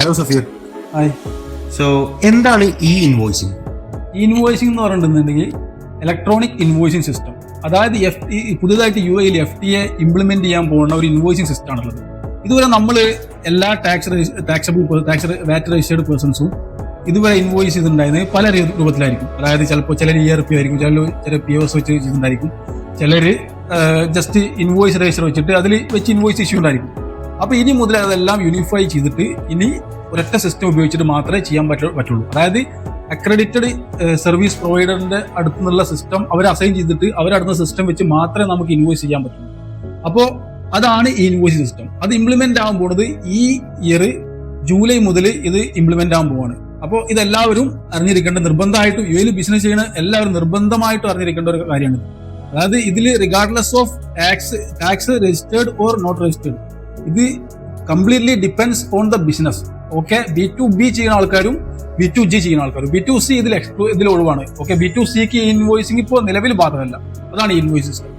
Hello Safeer. Hi. So എന്താണ് ഈ invoicing? Invoicing എന്ന് പറഞ്ഞിട്ടുണ്ടെങ്കിൽ ഇലക്ട്രോണിക് ഇൻവോയ്സിംഗ് സിസ്റ്റം. അതായത് പുതുതായിട്ട് UAE FTA ഇംപ്ലിമെന്റ് ചെയ്യാൻ പോകുന്ന ഒരു ഇൻവോയ്സിംഗ് സിസ്റ്റം ആണുള്ളത്. ഇതുവരെ നമ്മൾ എല്ലാ ടാക്സ് വാറ്റ് രജിസ്റ്റേർഡ് പേഴ്സൺസും ഇതുവരെ ഇൻവോയ്സ് ചെയ്തിട്ടുണ്ടായിരുന്നത് പല രൂപത്തിലായിരിക്കും. അതായത് ചിലപ്പോൾ ചിലർ ERP ആയിരിക്കും, ചില POS വെച്ച് ചെയ്തിട്ടുണ്ടായിരിക്കും, ചിലർ ജസ്റ്റ് ഇൻവോയ്സ് രജിസ്റ്റർ വെച്ചിട്ട് അതിൽ വെച്ച് ഇൻവോയ്സ് ഇഷ്യൂ ഉണ്ടായിരിക്കും. അപ്പൊ ഇനി മുതൽ അതെല്ലാം യൂണിഫൈ ചെയ്തിട്ട് ഇനി ഒരൊറ്റ സിസ്റ്റം ഉപയോഗിച്ചിട്ട് മാത്രമേ ചെയ്യാൻ പറ്റുള്ളൂ. അതായത് അക്രഡിറ്റഡ് സർവീസ് പ്രൊവൈഡറിന്റെ അടുത്തുനിന്നുള്ള സിസ്റ്റം അവർ അസൈൻ ചെയ്തിട്ട് അവരടുത്ത സിസ്റ്റം വെച്ച് മാത്രമേ നമുക്ക് ഇൻവോയ്സ് ചെയ്യാൻ പറ്റുള്ളൂ. അപ്പോൾ അതാണ് ഈ ഇൻവോയ്സ് സിസ്റ്റം. അത് ഇംപ്ലിമെന്റ് ആകാൻ പോകുന്നത് ഈ ഇയർ ജൂലൈ മുതൽ ഇത് ഇംപ്ലിമെന്റ് ആകാൻ പോവാണ്. അപ്പോൾ ഇതെല്ലാവരും അറിഞ്ഞിരിക്കേണ്ട, നിർബന്ധമായിട്ടും UAE ബിസിനസ് ചെയ്യുന്ന എല്ലാവരും നിർബന്ധമായിട്ടും അറിഞ്ഞിരിക്കേണ്ട ഒരു കാര്യമാണ്. അതായത് ഇതിൽ regardless of tax registered or not registered, ഇത് completely depends on the business. Okay, B2B ചെയ്യുന്ന ആൾക്കാരും B2G ചെയ്യുന്ന ആൾക്കാരും, B2C ഇതിൽ ഒഴിവാണ്. ഓക്കെ, B2Cക്ക് ഇൻവോയ്സിംഗ് ഇപ്പോൾ നിലവിൽ ബാധകമല്ല. അതാണ് ഈ ഇൻവോയ്സ് സിസ്റ്റം.